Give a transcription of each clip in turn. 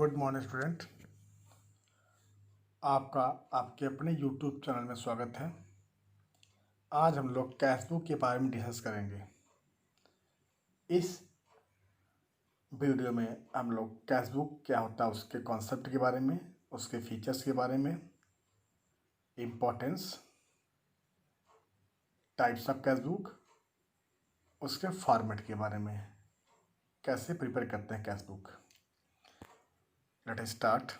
Good morning student. आपका आपके अपने यूट्यूब चैनल में स्वागत है। आज हम लोग कैश बुक के बारे में डिस्कस करेंगे। इस वीडियो में हम लोग कैश बुक क्या होता है उसके कॉन्सेप्ट के बारे में, उसके फीचर्स के बारे में, importance, types of cash book, उसके फॉर्मेट के बारे में, कैसे प्रिपेयर करते हैं cash book. Let us start.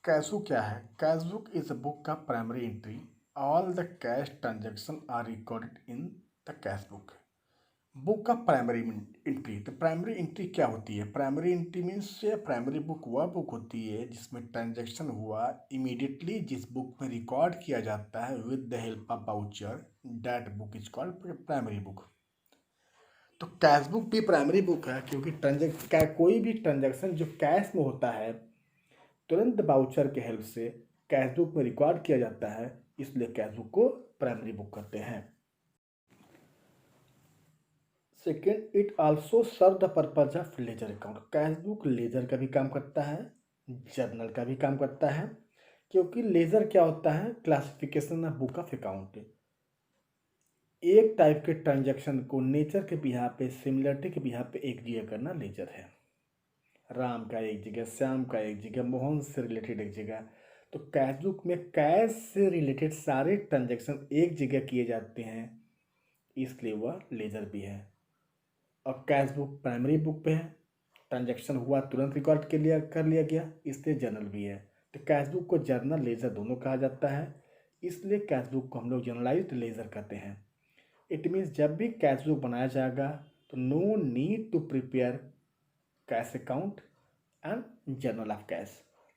Cash book क्या है? Cash book is a book का primary entry. All the cash transaction are recorded in the cash book. Book का प्राइमरी एंट्री। तो प्राइमरी एंट्री क्या होती है? Primary entry means primary book वह book होती है जिसमें ट्रांजेक्शन हुआ इमीडिएटली, जिस बुक में रिकॉर्ड किया जाता है with the help of voucher. That book is called primary book. तो कैश बुक भी प्राइमरी बुक है क्योंकि कोई भी ट्रांजेक्शन जो कैश में होता है तुरंत वाउचर के हेल्प से कैश बुक में रिकॉर्ड किया जाता है, इसलिए कैश बुक को प्राइमरी बुक करते हैं। Second, it also serve the purpose of ledger account. Cash book ledger का भी काम करता है, जर्नल का भी काम करता है। क्योंकि लेजर क्या होता है? Classification of book of account. एक टाइप के ट्रांजेक्शन को नेचर के बिहार पे, सिमिलरिटी के बिहार पे एक जगह करना लेजर है। राम का एक जगह, श्याम का एक जगह, मोहन से रिलेटेड एक जगह। तो कैश बुक में कैश से रिलेटेड सारे ट्रांजेक्शन एक जगह किए जाते हैं, इसलिए वह लेजर भी है। और कैश बुक प्राइमरी बुक पे है, ट्रांजेक्शन हुआ तुरंत रिकॉर्ड कर लिया गया, इसलिए जर्नल भी है। तो कैश बुक को जर्नल लेजर दोनों कहा जाता है, इसलिए कैश बुक को हम लोग जर्नलाइज्ड लेजर कहते हैं। इट मीन्स जब भी कैश बुक बनाया जाएगा तो no need to prepare cash account and journal of cash.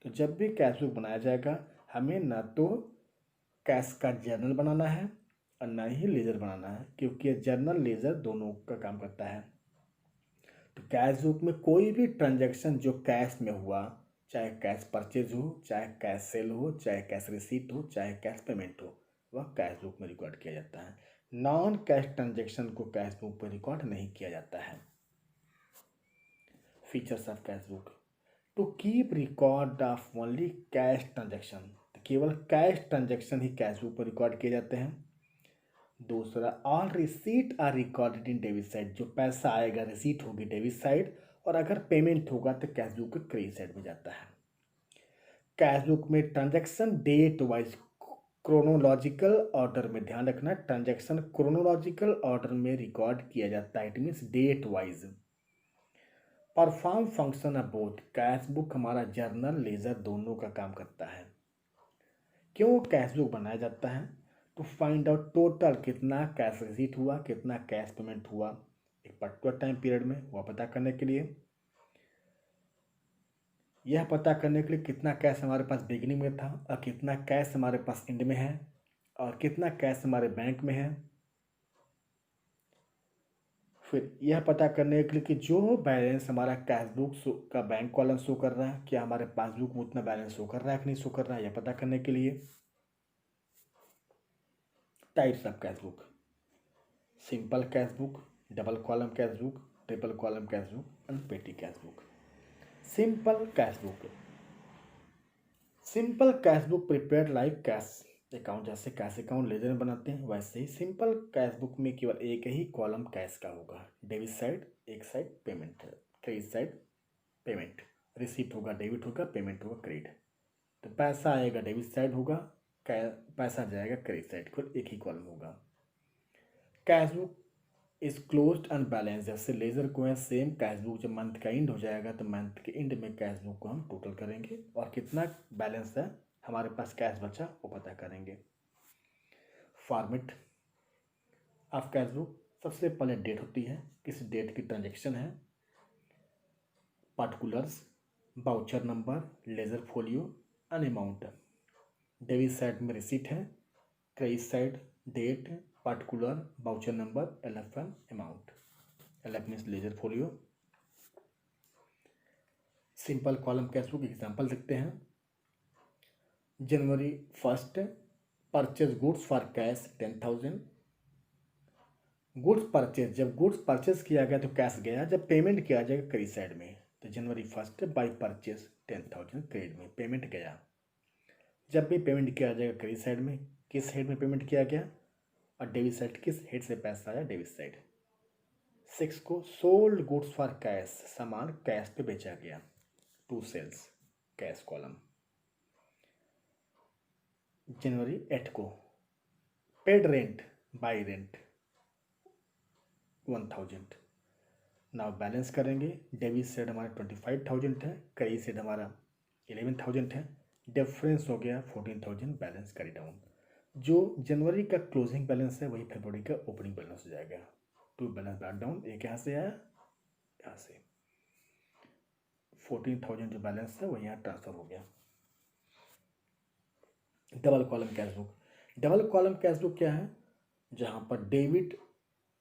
तो जब भी कैश बुक बनाया जाएगा हमें ना तो कैश का जर्नल बनाना है और ना ही लेजर बनाना है, क्योंकि जर्नल लेजर दोनों का काम करता है। तो कैश बुक में कोई भी ट्रांजैक्शन जो कैश में हुआ, चाहे कैश परचेज हो, चाहे कैश सेल हो, चाहे कैश रिसीट हो, चाहे कैश पेमेंट हो, वह कैश बुक में रिकॉर्ड किया जाता है। नॉन कैश ट्रांजैक्शन को कैश बुक पर रिकॉर्ड नहीं किया जाता है। Features of cash book. To keep record of only cash transaction. केवल कैश ट्रांजेक्शन ही कैश बुक पर रिकॉर्ड किए जाते हैं। दूसरा, all receipt are recorded in debit side. जो पैसा आएगा रिसीट होगी डेबिट साइड, और अगर पेमेंट होगा तो कैश बुक के क्रेडिट साइड में जाता है। कैश बुक में transaction date wise chronological order में, ध्यान रखना ट्रांजेक्शन क्रोनोलॉजिकल ऑर्डर में रिकॉर्ड किया जाता है। It means date wise. Perform function of both. Cash book हमारा जर्नल लेजर दोनों का काम करता है। क्यों कैश बुक बनाया जाता है? तो फाइंड आउट टोटल कितना कैश रिसीट हुआ, कितना कैश पेमेंट हुआ एक पर्टिकुलर टाइम पीरियड में, वह पता करने के लिए। यह पता करने के लिए कितना कैश हमारे पास बिगिनिंग में था और कितना कैश हमारे पास एंड में है, और कितना कैश हमारे बैंक में है। फिर यह पता करने के लिए कि जो बैलेंस हमारा कैश बुक का बैंक कॉलम शो कर रहा है, क्या हमारे पासबुक में उतना बैलेंस शो कर रहा है कि नहीं शो कर रहा है, यह पता करने के लिए। Types of cash book. Simple cash book, double column cash book, triple column cash book and पेटी cash book. Simple cash book. Simple cash book prepared like cash account. जैसे कैश अकाउंट लेजर में बनाते हैं, वैसे ही simple cash book में केवल एक ही column cash का होगा। डेबिट साइड एक side payment, credit side payment. Receipt होगा डेबिट होगा, पेमेंट होगा क्रेडिट। तो पैसा आएगा डेबिट साइड होगा, पैसा जाएगा क्रेडिट साइड को, एक ही कॉलम होगा। Cash book is closed end balance. जैसे लेजर को है सेम, कैश बुक जब मंथ का एंड हो जाएगा तो मंथ के एंड में कैश बुक को हम टोटल करेंगे और कितना बैलेंस है हमारे पास कैश बचा वो पता करेंगे। Format of cash book. सबसे पहले डेट होती है, किस डेट की ट्रांजेक्शन है, particulars, voucher number, ledger folio and amount. Debit side में रिसीट है, credit side date, particular, voucher number, LF and amount. LF means ledger folio. Simple column cash book example देखते हैं। January 1 purchase goods for cash 10,000। Goods purchase, जब goods purchase किया गया तो cash गया, जब पेमेंट किया जाएगा क्रेडिट साइड में। तो जनवरी 1 बाई परचेस 10,000 क्रेडिट में पेमेंट गया। जब भी पेमेंट किया जाएगा क्रेडिट साइड में, किस हेड में पेमेंट किया गया, और डेबिट साइड किस हेड से पैसा आया, डेबिट साइड। 6 को सोल्ड गुड्स फॉर कैश, सामान कैश पे बेचा गया, टू सेल्स, कैश कॉलम। जनवरी 8 को paid rent by rent 1000। Now balance करेंगे, डेबिट साइड हमारा 25,000 है, क्रेडिट साइड हमारा 11,000 है, डिफरेंस हो गया 14,000, बैलेंस कैरी डाउन। जो जनवरी का क्लोजिंग बैलेंस है वही फरवरी का ओपनिंग बैलेंस हो जाएगा। टू बैलेंस ब्रैक डाउन, एक यहाँ से आया, यहाँ से 14,000 जो बैलेंस है वो यहाँ ट्रांसफर हो गया। Double column cash book. Double column cash book क्या है, जहाँ पर डेबिट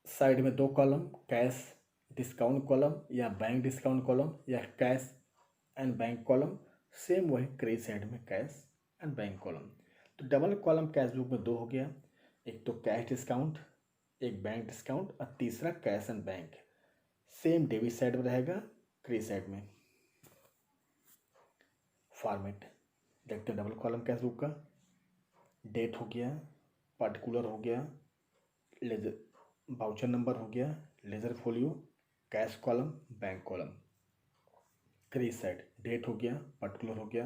साइड में 2 कॉलम, कैश डिस्काउंट कॉलम या बैंक डिस्काउंट कॉलम या cash and bank column, same वही क्रेडिट साइड में कैश एंड बैंक कॉलम। तो डबल कॉलम कैश बुक में 2 हो गया, एक तो कैश डिस्काउंट, एक बैंक डिस्काउंट, और तीसरा cash and bank. Same debit side में रहेगा, क्रेडिट साइड में। फॉर्मेट देखते हैं डबल कॉलम कैश बुक का। डेट हो गया, पार्टिकुलर हो गया, लेजर वाउचर नंबर हो गया, ledger folio, cash column, bank column. Credit side date हो गया, पार्टिकुलर हो गया,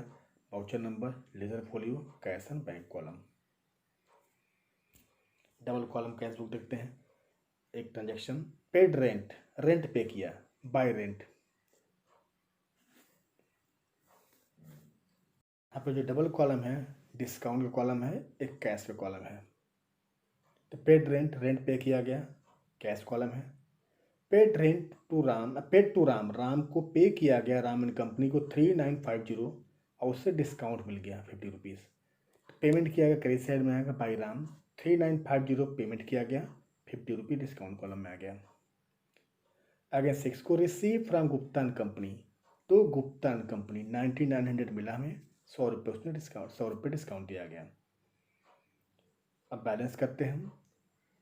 voucher number, ledger folio, cash and bank column. Double column cash book देखते हैं। एक transaction, paid rent, rent pay किया, बाय रेंट। यहाँ पे जो डबल कॉलम है, डिस्काउंट का कॉलम है, एक कैश का कॉलम है। तो पेड रेंट, रेंट पे किया गया, कैश कॉलम है। Paid rent to Ram, paid to Ram, Ram को पे किया गया, राम एंड कंपनी को 3950, और उससे डिस्काउंट मिल गया 50 रुपीज़। तो पेमेंट किया गया, क्रेडिट साइड में आएगा, बाई राम 3950 पेमेंट किया गया, 50 रुपीज़ डिस्काउंट कॉलम में आ गया। आगे 6 को receive from Gupta and company, तो गुप्ता एंड कंपनी 9900 मिला हमें, 100 रुपये उसने डिस्काउंट, 100 रुपये डिस्काउंट दिया गया। अब बैलेंस करते हैं हम।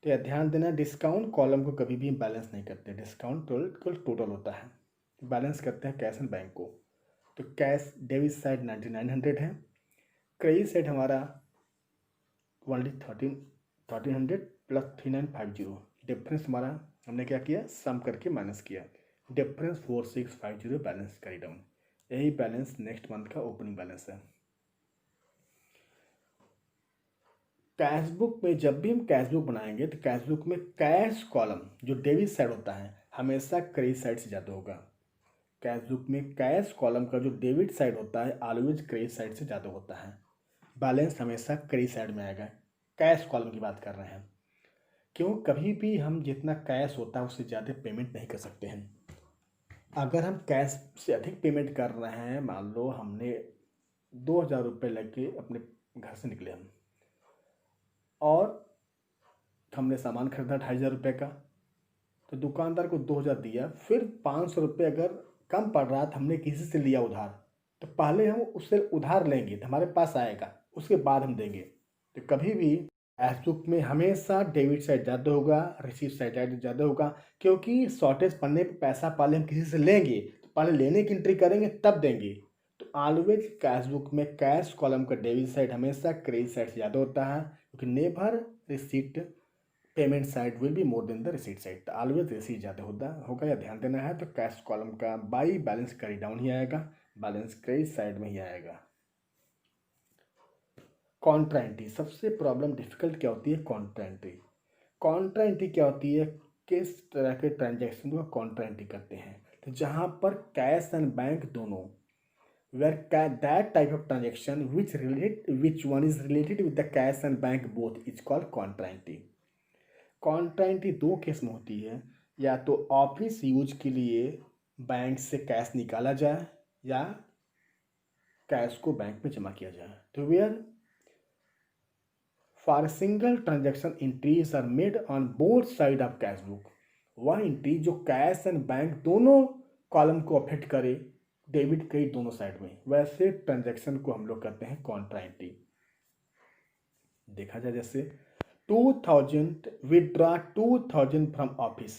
तो यह ध्यान देना, डिस्काउंट कॉलम को कभी भी बैलेंस नहीं करते, डिस्काउंट टोटल होता है। बैलेंस करते हैं कैश एंड बैंक को। तो कैश डेबिट साइड 9900 है, क्रेडिट साइड हमारा ओनली 1300 प्लस 3950, डिफरेंस हमारा हमने क्या किया, सम करके माइनस किया, डिफरेंस 4650, बैलेंस कैरी डाउन। यही बैलेंस नेक्स्ट मंथ का ओपनिंग बैलेंस है। कैश बुक में जब भी हम कैश बुक बनाएंगे तो कैश बुक में कैश कॉलम जो डेबिट साइड होता है हमेशा क्रेडिट साइड से ज़्यादा होगा। कैश बुक में कैश कॉलम का जो डेबिट साइड होता है ऑलवेज क्रेडिट साइड से ज़्यादा होता है। बैलेंस हमेशा क्रेडिट साइड में आएगा। कैश कॉलम की बात कर रहे हैं, क्यों, कभी भी हम जितना कैश होता है उससे ज़्यादा पेमेंट नहीं कर सकते हैं। अगर हम कैश से अधिक पेमेंट कर रहे हैं, मान लो हमने 2000 रुपये लेके अपने घर से निकले हम, और हमने सामान खरीदा 2500 रुपये का, तो दुकानदार को 2000 दिया, फिर 500 रुपये अगर कम पड़ रहा था, हमने किसी से लिया उधार, तो पहले हम उससे उधार लेंगे तो हमारे पास आएगा, उसके बाद हम देंगे। तो कभी भी कैश बुक में हमेशा डेबिट साइड ज़्यादा होगा, रिसीव साइड ज़्यादा होगा, क्योंकि शॉर्टेज पड़ने पर पैसा पहले हम किसी से लेंगे, तो पहले लेने की एंट्री करेंगे तब देंगे। तो ऑलवेज कैश बुक में कैश कॉलम का डेबिट साइड हमेशा क्रेडिट साइड से ज़्यादा होता है, क्योंकि never receipt payment side will be more than the receipt side. तो ऑलवेज रिसीट ज़्यादा होगा, या ध्यान देना है। तो कैश कॉलम का बाई बैलेंस कैरी डाउन ही आएगा, बैलेंस क्रेडिट साइड में ही आएगा। कॉन्ट्रा एंट्री, सबसे प्रॉब्लम डिफिकल्ट क्या होती है, कॉन्ट्रा एंट्री। कॉन्ट्रा एंट्री क्या होती है, किस तरह के ट्रांजेक्शन को कॉन्ट्रा एंट्री करते हैं, तो जहाँ पर कैश एंड बैंक दोनों, where that type of transaction which one is related with the cash and bank both is called contra entry। contra entry 2 case में होती है, या तो ऑफिस यूज के लिए बैंक से कैश निकाला जाए या कैश को बैंक में जमा किया जाए। तो where for single transaction entries are made on both side of cash book, वह एंट्री जो कैश एंड बैंक दोनों कॉलम को अफेक्ट करे, डेबिट क्रेडिट दोनों साइड में, वैसे ट्रांजैक्शन को हम लोग करते हैं कॉन्ट्रा एंट्री। देखा जाए जैसे 2000 विड्रॉ 2000 फ्रॉम ऑफिस,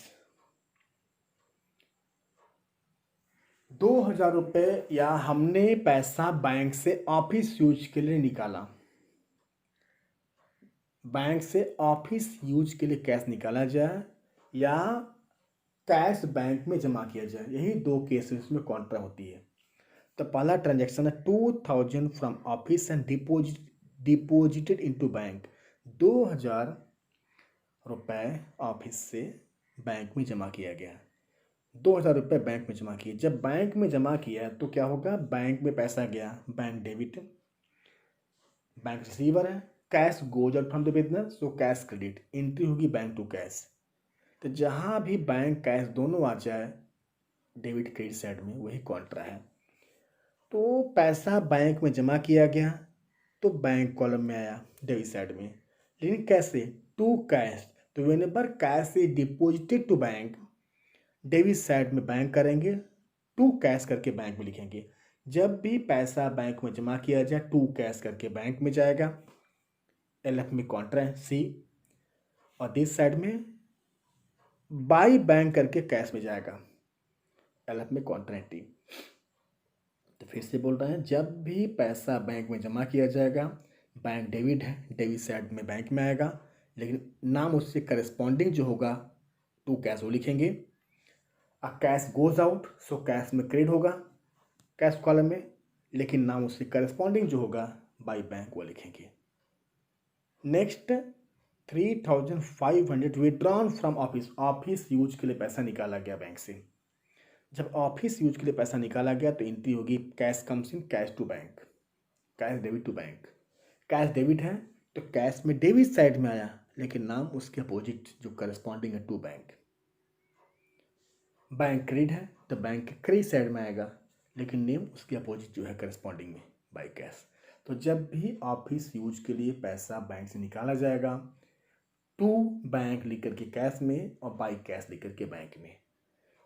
₹2000 या हमने पैसा बैंक से ऑफिस यूज के लिए निकाला। बैंक से ऑफिस यूज के लिए कैश निकाला जाए या कैश बैंक में जमा किया जाए, यही दो केसेस में कॉन्ट्रा होती है। तो पहला ट्रांजैक्शन है 2000 from office and deposited into bank. ₹2000 office से बैंक में जमा किया गया। ₹2000 बैंक में जमा किए। जब बैंक में जमा किया तो क्या होगा, बैंक में पैसा गया, बैंक डेबिट, बैंक रिसीवर है। Cash goes out from the business, so cash credit, entry होगी बैंक टू कैश। तो जहाँ भी बैंक कैश दोनों आ जाए डेबिट क्रेडिट साइड में, वही कॉन्ट्रा है। तो पैसा बैंक में जमा किया गया तो बैंक कॉलम में आया डेबिट साइड में, लेकिन कैसे, टू कैश। तो whenever cash is deposited to bank, debit side में बैंक करेंगे, टू कैश करके बैंक में लिखेंगे। जब भी पैसा बैंक में जमा किया जाए टू कैश करके बैंक में जाएगा, एलएफ में कॉन्ट्रा है सी, और दिस साइड में बाई बैंक करके कैश में जाएगा, एलएफ में कॉन्ट्रा है टी। तो फिर से बोल रहे हैं, जब भी पैसा बैंक में जमा किया जाएगा, बैंक डेबिट है, डेबिट साइड में बैंक में आएगा, लेकिन नाम उससे करस्पॉन्डिंग जो होगा टू कैश वो लिखेंगे। Cash goes out, so cash में क्रेडिट होगा कैश कॉलम में, लेकिन नाम उससे करस्पॉन्डिंग जो होगा बाई बैंक वो लिखेंगे। Next 3500 withdrawn from office. Office use के लिए पैसा निकाला गया बैंक से। जब ऑफिस यूज के लिए पैसा निकाला गया तो एंट्री होगी cash comes in cash to bank, cash debit to bank. Cash debit है तो कैश में डेबिट साइड में आया, लेकिन नाम उसके अपोजिट जो करस्पॉन्डिंग है टू बैंक। बैंक क्रेडिट है तो बैंक के क्रेडिट साइड में आएगा, लेकिन नेम उसके अपोजिट जो है करस्पॉन्डिंग में बाई कैश। तो जब भी ऑफिस यूज के लिए पैसा बैंक से निकाला जाएगा, टू बैंक लिख करके कैश में और बाई कैश लिख करके बैंक में,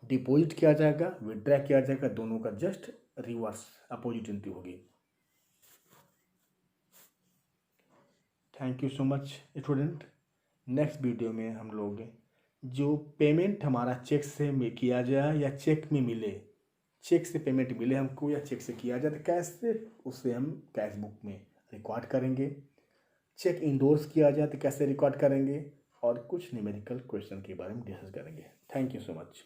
डिपॉजिट किया जाएगा, विड्रॉ किया जाएगा, दोनों का जस्ट रिवर्स अपोजिट एंट्री होगी। Thank you so much student. Next video में हम लोग जो पेमेंट हमारा चेक से किया जाए या चेक में मिले, चेक से पेमेंट मिले हमको या चेक से किया जाए तो कैश से, उससे हम कैश बुक में रिकॉर्ड करेंगे। चेक इंडोर्स किया जाए तो कैसे रिकॉर्ड करेंगे, और कुछ न्यूमेरिकल क्वेश्चन के बारे में डिस्कस करेंगे। Thank you so much.